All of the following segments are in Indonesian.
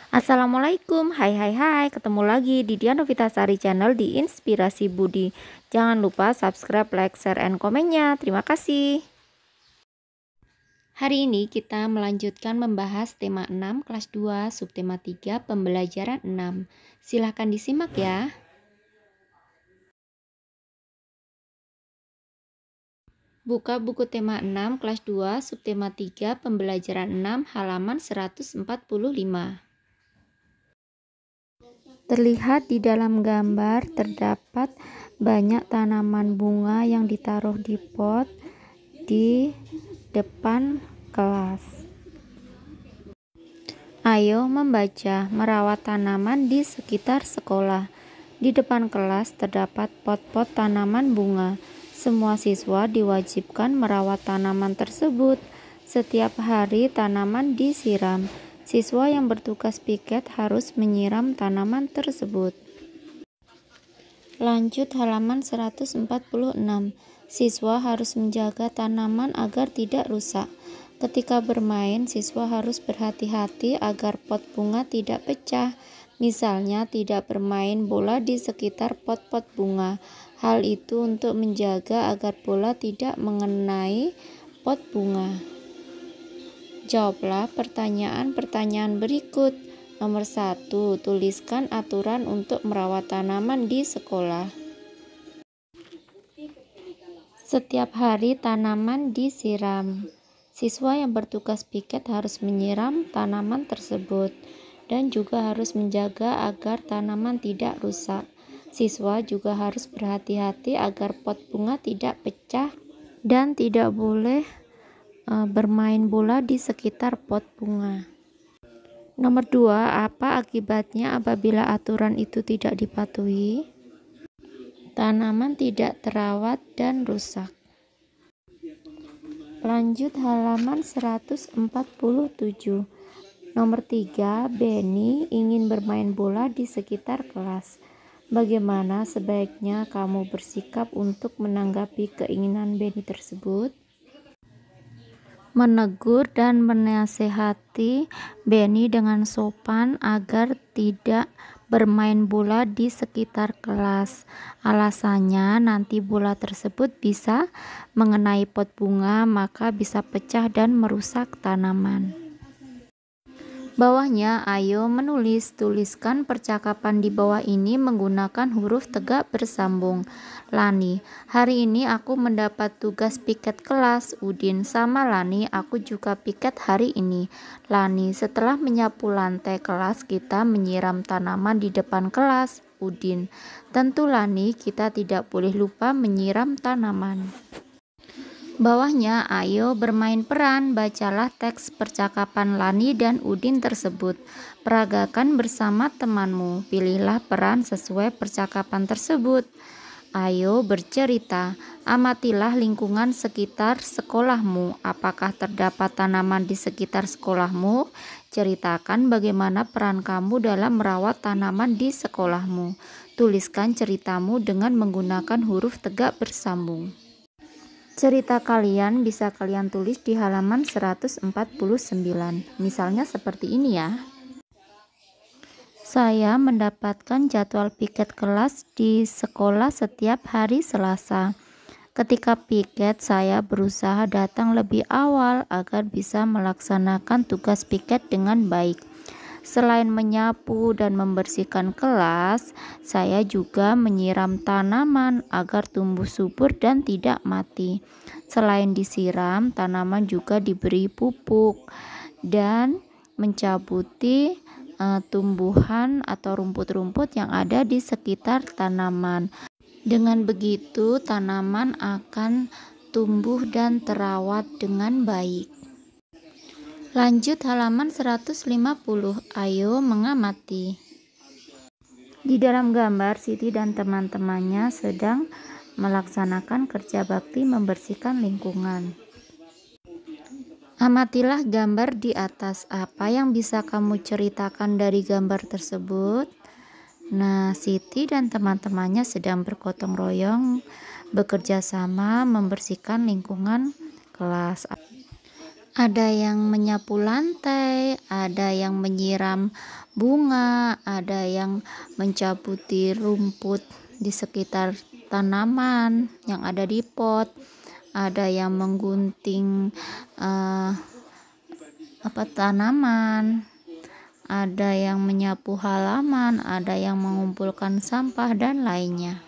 Assalamualaikum, hai, ketemu lagi di Dian Novitasari Channel di Inspirasi Budi. Jangan lupa subscribe, like, share, and komennya. Terima kasih. Hari ini kita melanjutkan membahas tema 6 kelas 2 subtema 3 pembelajaran 6. Silahkan disimak ya. Buka buku tema 6 kelas 2 subtema 3 pembelajaran 6 halaman 145. Terlihat di dalam gambar terdapat banyak tanaman bunga yang ditaruh di pot di depan kelas. Ayo membaca, merawat tanaman di sekitar sekolah. Di depan kelas terdapat pot-pot tanaman bunga. Semua siswa diwajibkan merawat tanaman tersebut. Setiap hari tanaman disiram. Siswa yang bertugas piket harus menyiram tanaman tersebut. Lanjut halaman 146. Siswa harus menjaga tanaman agar tidak rusak. Ketika bermain, siswa harus berhati-hati agar pot bunga tidak pecah. Misalnya, tidak bermain bola di sekitar pot-pot bunga. Hal itu untuk menjaga agar bola tidak mengenai pot bunga. Jawablah pertanyaan-pertanyaan berikut. Nomor 1, tuliskan aturan untuk merawat tanaman di sekolah. Setiap hari tanaman disiram. Siswa yang bertugas piket harus menyiram tanaman tersebut dan juga harus menjaga agar tanaman tidak rusak. Siswa juga harus berhati-hati agar pot bunga tidak pecah dan tidak boleh bermain bola di sekitar pot bunga. Nomor 2, apa akibatnya apabila aturan itu tidak dipatuhi? Tanaman tidak terawat dan rusak. Lanjut halaman 147. Nomor 3, Benny ingin bermain bola di sekitar kelas. Bagaimana sebaiknya kamu bersikap untuk menanggapi keinginan Benny tersebut? Menegur dan menasehati Benny dengan sopan agar tidak bermain bola di sekitar kelas. Alasannya nanti bola tersebut bisa mengenai pot bunga, maka bisa pecah dan merusak tanaman. Bawahnya, ayo tuliskan percakapan di bawah ini menggunakan huruf tegak bersambung. Lani, hari ini aku mendapat tugas piket kelas. Udin, sama Lani, aku juga piket hari ini. Lani, setelah menyapu lantai kelas, kita menyiram tanaman di depan kelas. Udin, tentu Lani, kita tidak boleh lupa menyiram tanaman. Bawahnya, ayo bermain peran. Bacalah teks percakapan Lani dan Udin tersebut. Peragakan bersama temanmu. Pilihlah peran sesuai percakapan tersebut. Ayo bercerita. Amatilah lingkungan sekitar sekolahmu. Apakah terdapat tanaman di sekitar sekolahmu? Ceritakan bagaimana peran kamu dalam merawat tanaman di sekolahmu. Tuliskan ceritamu dengan menggunakan huruf tegak bersambung. Cerita kalian bisa kalian tulis di halaman 149. Misalnya seperti ini ya. Saya mendapatkan jadwal piket kelas di sekolah setiap hari Selasa. Ketika piket, saya berusaha datang lebih awal agar bisa melaksanakan tugas piket dengan baik. Selain menyapu dan membersihkan kelas, saya juga menyiram tanaman agar tumbuh subur dan tidak mati. Selain disiram, tanaman juga diberi pupuk dan mencabuti tumbuhan atau rumput-rumput yang ada di sekitar tanaman. Dengan begitu, tanaman akan tumbuh dan terawat dengan baik. Lanjut halaman 150. Ayo mengamati. Di dalam gambar, Siti dan teman-temannya sedang melaksanakan kerja bakti membersihkan lingkungan. Amatilah gambar di atas. Apa yang bisa kamu ceritakan dari gambar tersebut? Nah, Siti dan teman-temannya sedang bergotong royong bekerja sama membersihkan lingkungan kelas. Ada yang menyapu lantai, ada yang menyiram bunga, ada yang mencabuti rumput di sekitar tanaman yang ada di pot, ada yang menggunting tanaman, ada yang menyapu halaman, ada yang mengumpulkan sampah dan lainnya.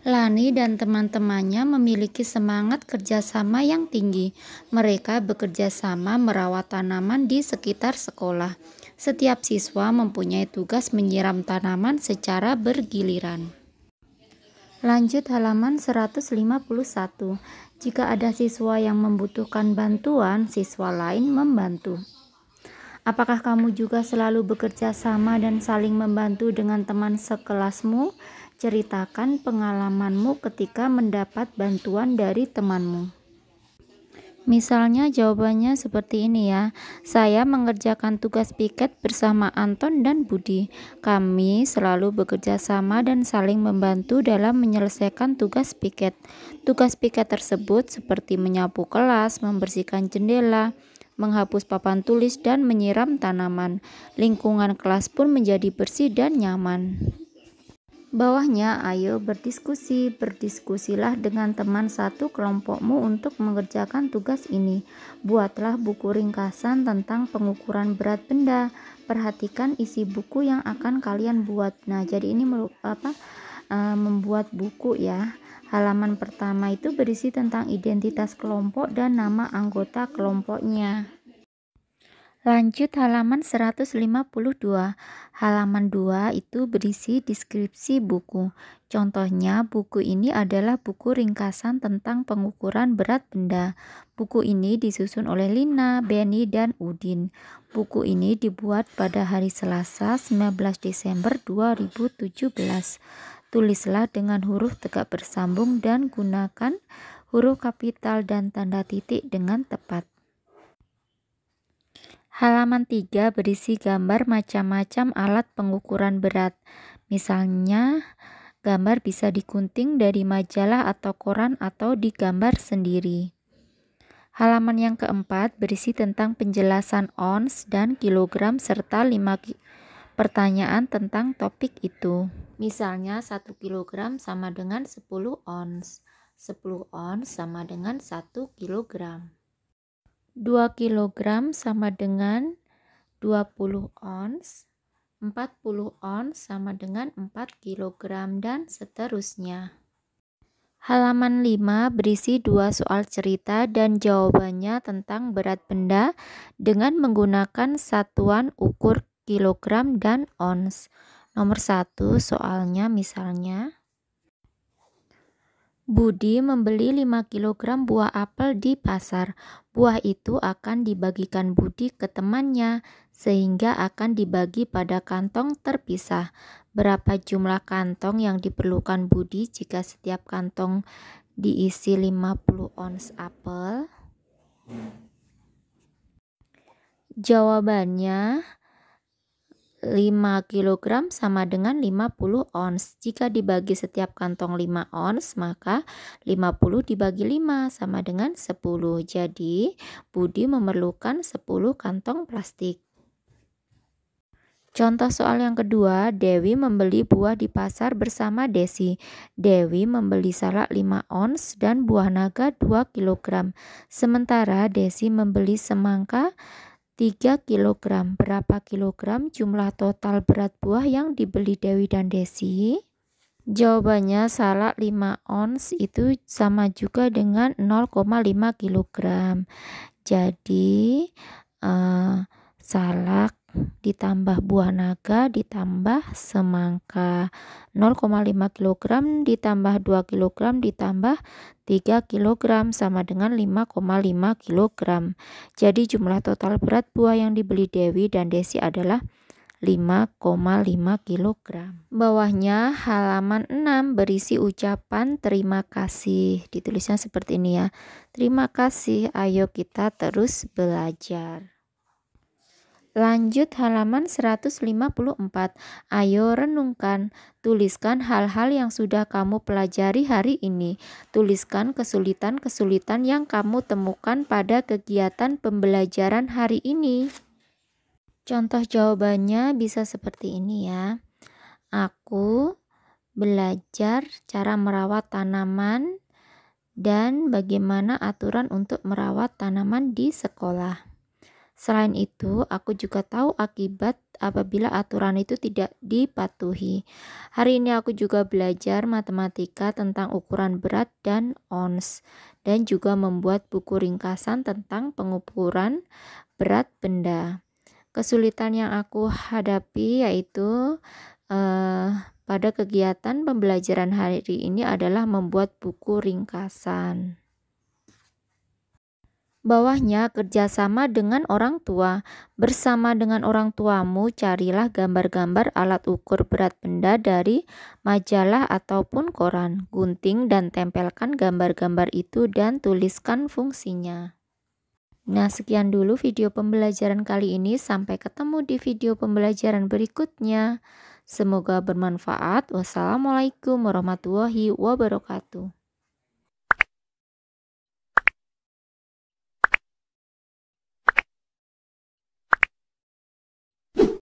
Lani dan teman-temannya memiliki semangat kerjasama yang tinggi. Mereka bekerja sama merawat tanaman di sekitar sekolah. Setiap siswa mempunyai tugas menyiram tanaman secara bergiliran. Lanjut halaman 151. Jika ada siswa yang membutuhkan bantuan, siswa lain membantu. Apakah kamu juga selalu bekerja sama dan saling membantu dengan teman sekelasmu? Ceritakan pengalamanmu ketika mendapat bantuan dari temanmu. Misalnya jawabannya seperti ini ya. Saya mengerjakan tugas piket bersama Anton dan Budi. Kami selalu bekerja sama dan saling membantu dalam menyelesaikan tugas piket. Tugas piket tersebut seperti menyapu kelas, membersihkan jendela, menghapus papan tulis, dan menyiram tanaman. Lingkungan kelas pun menjadi bersih dan nyaman. Bawahnya, ayo berdiskusilah dengan teman satu kelompokmu untuk mengerjakan tugas ini. Buatlah buku ringkasan tentang pengukuran berat benda. Perhatikan isi buku yang akan kalian buat. Nah, jadi ini membuat buku ya. Halaman pertama itu berisi tentang identitas kelompok dan nama anggota kelompoknya. Lanjut halaman 152. Halaman 2 itu berisi deskripsi buku. Contohnya, buku ini adalah buku ringkasan tentang pengukuran berat benda. Buku ini disusun oleh Lina, Benny, dan Udin. Buku ini dibuat pada hari Selasa 19 Desember 2017. Tulislah dengan huruf tegak bersambung dan gunakan huruf kapital dan tanda titik dengan tepat. Halaman 3 berisi gambar macam-macam alat pengukuran berat. Misalnya, gambar bisa digunting dari majalah atau koran atau digambar sendiri. Halaman yang keempat berisi tentang penjelasan ons dan kilogram serta 5 pertanyaan tentang topik itu. Misalnya 1 kilogram sama dengan 10 ons. 10 ons sama dengan 1 kilogram. 2 kilogram sama dengan 20 ons, 40 ons sama dengan 4 kilogram, dan seterusnya. Halaman 5 berisi 2 soal cerita dan jawabannya tentang berat benda dengan menggunakan satuan ukur kilogram dan ons. Nomor 1 soalnya misalnya, Budi membeli 5 kg buah apel di pasar. Buah itu akan dibagikan Budi ke temannya, sehingga akan dibagi pada kantong terpisah. Berapa jumlah kantong yang diperlukan Budi jika setiap kantong diisi 50 ons apel? Jawabannya 5 kg sama dengan 50 ons. Jika dibagi setiap kantong 5 ons, maka 50 dibagi 5 sama dengan 10. Jadi, Budi memerlukan 10 kantong plastik. Contoh soal yang kedua, Dewi membeli buah di pasar bersama Desi. Dewi membeli salak 5 ons dan buah naga 2 kg. Sementara Desi membeli semangka 3 kg. Berapa kilogram jumlah total berat buah yang dibeli Dewi dan Desi? Jawabannya salak 5 ons itu sama juga dengan 0,5 kg. Jadi salak ditambah buah naga ditambah semangka, 0,5 kg ditambah 2 kg ditambah 3 kg sama dengan 5,5 kg. Jadi jumlah total berat buah yang dibeli Dewi dan Desi adalah 5,5 kg. Bawahnya halaman 6 berisi ucapan terima kasih. Ditulisnya seperti ini ya. Terima kasih, ayo kita terus belajar. Lanjut halaman 154. Ayo renungkan, tuliskan hal-hal yang sudah kamu pelajari hari ini. Tuliskan kesulitan-kesulitan yang kamu temukan pada kegiatan pembelajaran hari ini. Contoh jawabannya bisa seperti ini ya. Aku belajar cara merawat tanaman dan bagaimana aturan untuk merawat tanaman di sekolah. Selain itu, aku juga tahu akibat apabila aturan itu tidak dipatuhi. Hari ini aku juga belajar matematika tentang ukuran berat dan ons, dan juga membuat buku ringkasan tentang pengukuran berat benda. Kesulitan yang aku hadapi yaitu pada kegiatan pembelajaran hari ini adalah membuat buku ringkasan. Bawahnya, kerjasama dengan orang tua. Bersama dengan orang tuamu, carilah gambar-gambar alat ukur berat benda dari majalah ataupun koran. Gunting dan tempelkan gambar-gambar itu dan tuliskan fungsinya. Nah, sekian dulu video pembelajaran kali ini. Sampai ketemu di video pembelajaran berikutnya. Semoga bermanfaat. Wassalamualaikum warahmatullahi wabarakatuh.